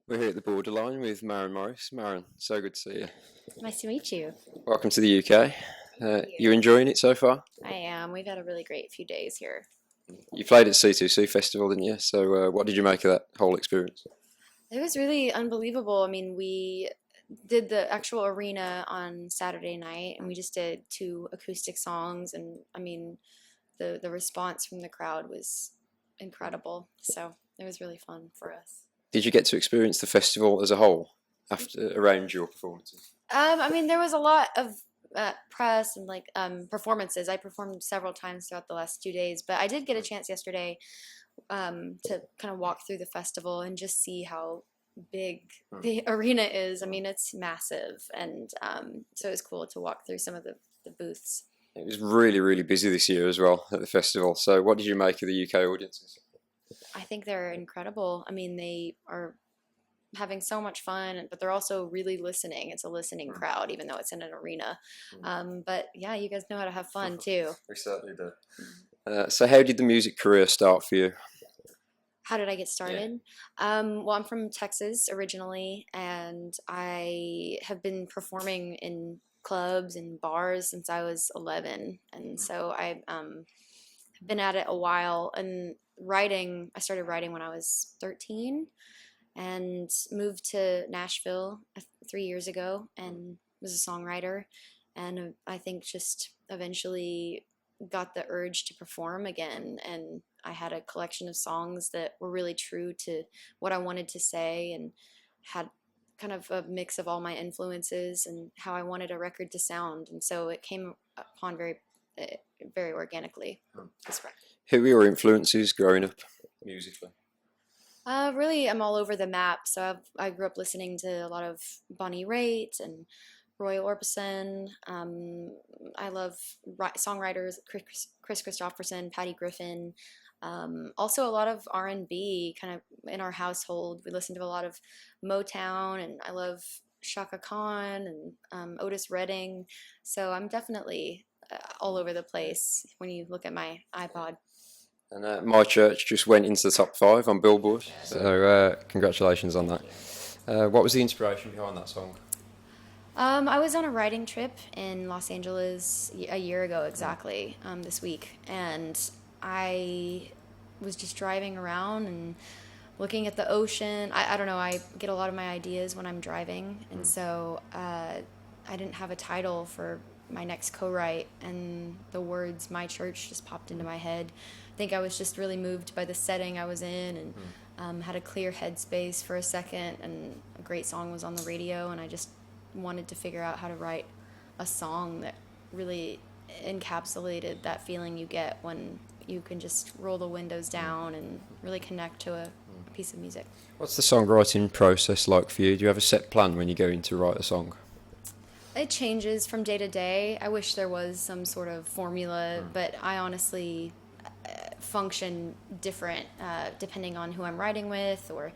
We're here at the borderline with Maren Morris. Maren, so good to see you. Nice to meet you. Welcome to the UK. Thank You you. enjoying it so far? I am. We've had a really great few days here. You played at C2C Festival, didn't you? So, what did you make of that whole experience? It was really unbelievable. I mean, we did the actual arena on Saturday night and we just did two acoustic songs and I mean, the response from the crowd was incredible. So, it was really fun for us. Did you get to experience the festival as a whole after around your performances? I mean, there was a lot of press and like performances. I performed several times throughout the last 2 days, but I did get a chance yesterday to kind of walk through the festival and just see how big the arena is. I mean, it's massive, and so it was cool to walk through some of the booths. It was really, really busy this year as well at the festival. So, what did you make of the UK audiences? I think they're incredible. I mean, they are having so much fun, but they're also really listening. It's a listening crowd, even though it's in an arena. But yeah, you guys know how to have fun too. We certainly do. So, how did the music career start for you? How did I get started? Well, I'm from Texas originally, and I have been performing in clubs and bars since I was 11. And so I have been at it a while. And writing, I started writing when I was 13 and moved to Nashville 3 years ago and was a songwriter. And I think just eventually got the urge to perform again. And I had a collection of songs that were really true to what I wanted to say and had kind of a mix of all my influences and how I wanted a record to sound. And so it came upon very organically. This record. Who were your influences growing up musically? Really, I'm all over the map. So I grew up listening to a lot of Bonnie Raitt and Roy Orbison. I love songwriters Chris Christopherson, Patty Griffin. Also, a lot of R&B kind of in our household. We listen to a lot of Motown, and I love Shaka Khan and Otis Redding. So I'm definitely all over the place when you look at my iPod. And my church just went into the top 5 on Billboard. So, congratulations on that. What was the inspiration behind that song? I was on a writing trip in Los Angeles a year ago exactly, this week, and I was just driving around and looking at the ocean. I don't know, I get a lot of my ideas when I'm driving, and so I didn't have a title for my next co-write, and the words "my church" just popped into my head. I think I was just really moved by the setting I was in, and had a clear headspace for a second, and a great song was on the radio, and I just wanted to figure out how to write a song that really encapsulated that feeling you get when you can just roll the windows down and really connect to a piece of music. What's the songwriting process like for you? Do you have a set plan when you go in to write a song? It changes from day to day. I wish there was some sort of formula, but I honestly function different depending on who I'm writing with or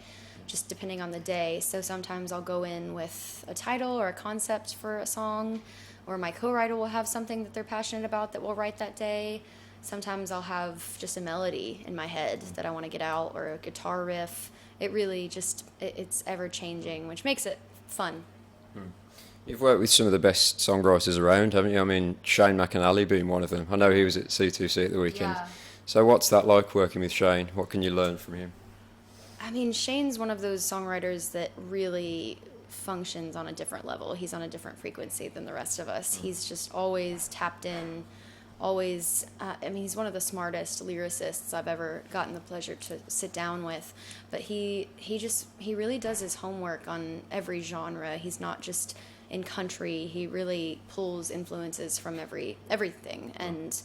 just depending on the day. So sometimes I'll go in with a title or a concept for a song, or my co-writer will have something that they're passionate about that we'll write that day. Sometimes I'll have just a melody in my head that I want to get out, or a guitar riff. It really just, it's ever changing, which makes it fun. You've worked with some of the best songwriters around, haven't you? I mean, Shane McAnally being one of them. I know he was at C2C at the weekend. Yeah. So what's that like working with Shane? What can you learn from him? I mean, Shane's one of those songwriters that really functions on a different level. He's on a different frequency than the rest of us. He's just always tapped in, always, I mean, he's one of the smartest lyricists I've ever gotten the pleasure to sit down with. But he really does his homework on every genre. He's not just in country. He really pulls influences from everything. And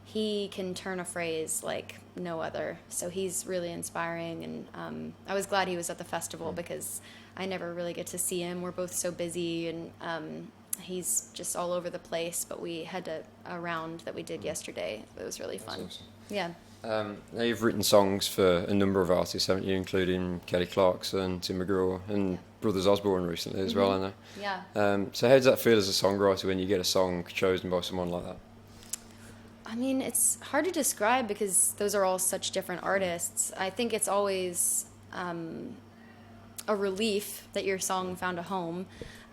he can turn a phrase like no other. So he's really inspiring, and I was glad he was at the festival because I never really get to see him. We're both so busy, and he's just all over the place. But we had a round that we did yesterday. It was really fun. Awesome. Yeah. Now you've written songs for a number of artists, haven't you? Including Kelly Clarkson, Tim McGraw, and Brothers Osborne recently as well, I know. Yeah. So how does that feel as a songwriter when you get a song chosen by someone like that? I mean, it's hard to describe because those are all such different artists. I think it's always a relief that your song found a home,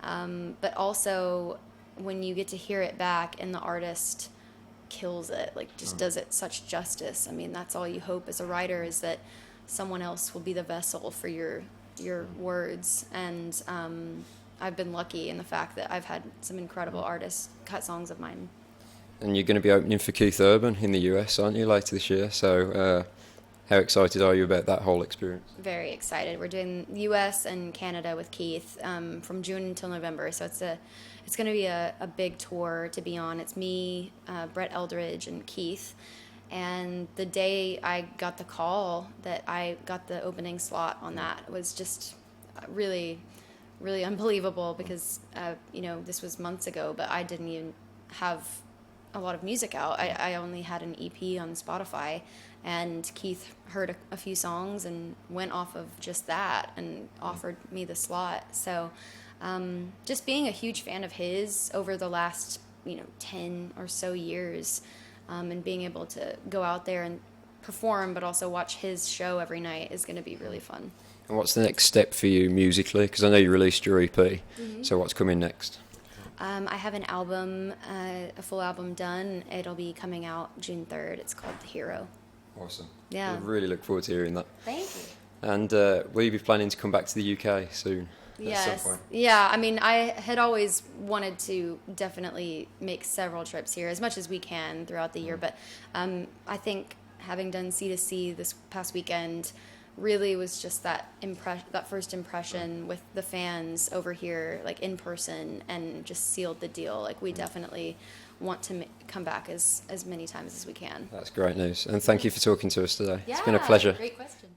but also when you get to hear it back and the artist kills it, like just does it such justice. I mean, that's all you hope as a writer, is that someone else will be the vessel for your words. And I've been lucky in the fact that I've had some incredible artists cut songs of mine. And you're going to be opening for Keith Urban in the US, aren't you, later this year? So how excited are you about that whole experience? Very excited. We're doing US and Canada with Keith from June until November. So it's going to be a big tour to be on. It's me, Brett Eldridge, and Keith. And the day I got the call that I got the opening slot on that was just really, really unbelievable, because, this was months ago, but I didn't even have a lot of music out. I only had an EP on Spotify, and Keith heard a few songs and went off of just that and offered me the slot. So just being a huge fan of his over the last 10 or so years, and being able to go out there and perform but also watch his show every night is going to be really fun. And what's the next step for you musically? Because I know you released your EP, so what's coming next? I have an album, a full album done. It'll be coming out June 3rd. It's called The Hero. Awesome. Yeah. I really look forward to hearing that. Thank you. And will you be planning to come back to the UK soon? Yes. At some point? Yeah, I mean, I had always wanted to definitely make several trips here, as much as we can throughout the year. But I think having done C2C this past weekend really was just that first impression with the fans over here, like in person, and just sealed the deal. Like, we definitely want to come back as many times as we can. That's great news. And thank you for talking to us today. Yeah, It's been a pleasure. Great questions.